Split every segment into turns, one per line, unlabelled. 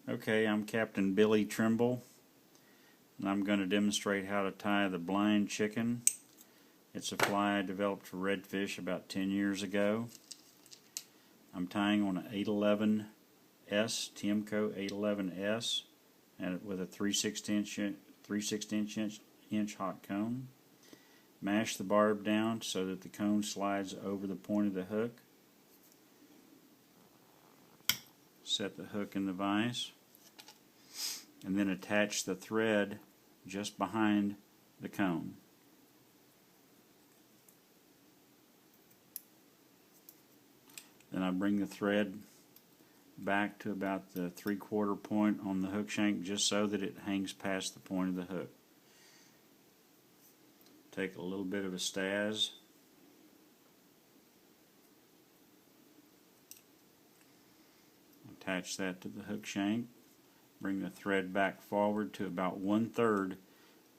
Okay, I'm Captain Billy Trimble, and I'm going to demonstrate how to tie the blind chicken. It's a fly I developed for redfish about 10 years ago. I'm tying on an 811S, Timco 811S, and with a 3/16 inch hot cone. Mash the barb down so that the cone slides over the point of the hook. Set the hook in the vise, and then attach the thread just behind the cone. Then I bring the thread back to about the 3/4 point on the hook shank, just so that it hangs past the point of the hook. Take a little bit of a staz, attach that to the hook shank, bring the thread back forward to about 1/3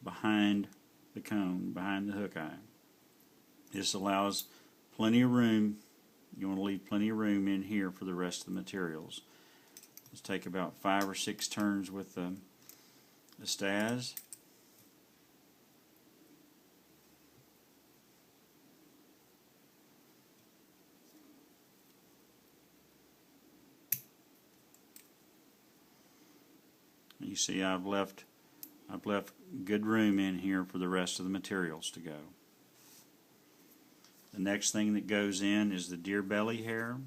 behind the cone, behind the hook eye. This allows plenty of room. You want to leave plenty of room in here for the rest of the materials. Let's take about 5 or 6 turns with the staz. You see, I've left good room in here for the rest of the materials to go. The next thing that goes in is the deer belly hair.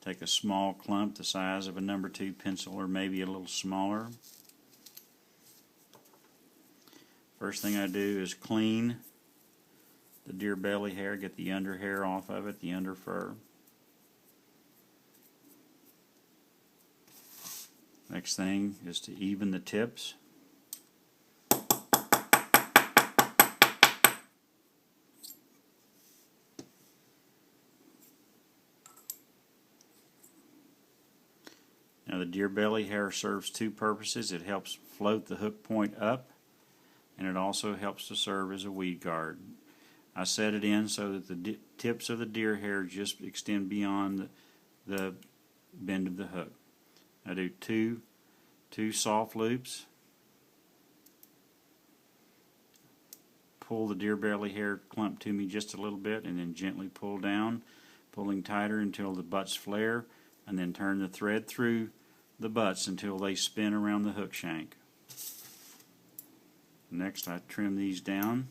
Take a small clump the size of a number 2 pencil, or maybe a little smaller. First thing I do is clean the deer belly hair, get the under hair off of it, the under fur. Next thing is to even the tips. Now the deer belly hair serves 2 purposes. It helps float the hook point up, and it also helps to serve as a weed guard. I set it in so that the tips of the deer hair just extend beyond the bend of the hook. I do two soft loops, pull the deer belly hair clump to me just a little bit, and then gently pull down, pulling tighter until the butts flare, and then turn the thread through the butts until they spin around the hook shank. Next, I trim these down.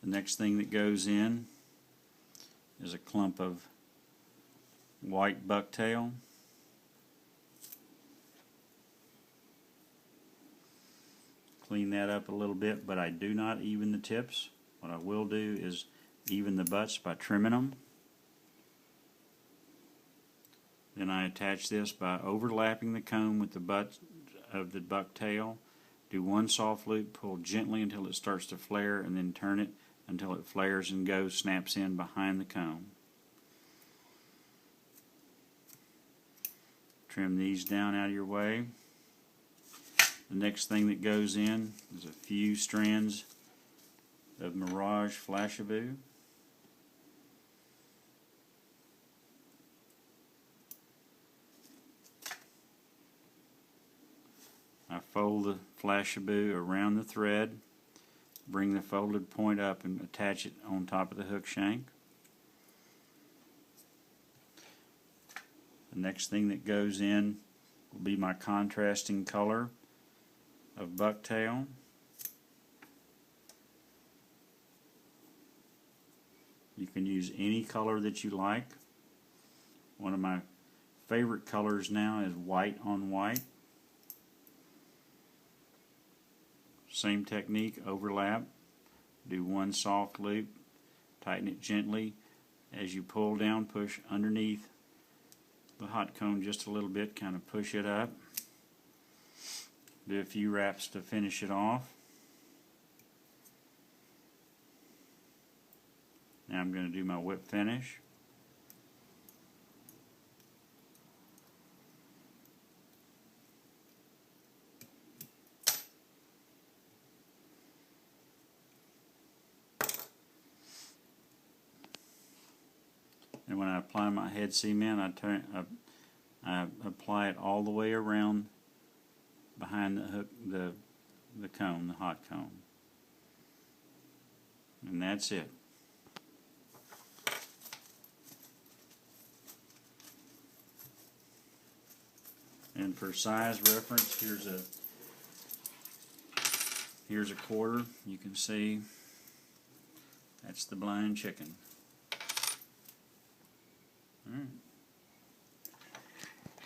The next thing that goes in is a clump of white bucktail. Clean that up a little bit, but I do not even the tips. What I will do is even the butts by trimming them. Then I attach this by overlapping the comb with the butt of the bucktail. Do 1 soft loop, pull gently until it starts to flare, and then turn it until it flares and snaps in behind the comb. Trim these down out of your way. The next thing that goes in is a few strands of Mirage Flashabou. I fold the Flashabou around the thread, bring the folded point up and attach it on top of the hook shank. The next thing that goes in will be my contrasting color of bucktail. You can use any color that you like. One of my favorite colors now is white on white. Same technique, overlap. Do 1 soft loop, tighten it gently. As you pull down, push underneath the hot cone just a little bit, kind of push it up. Do a few wraps to finish it off. Now I'm going to do my whip finish. And when I apply my head cement, I apply it all the way around behind the hook, the cone, the hot cone. And that's it. And for size reference, here's a quarter. You can see that's the blind chicken. All right.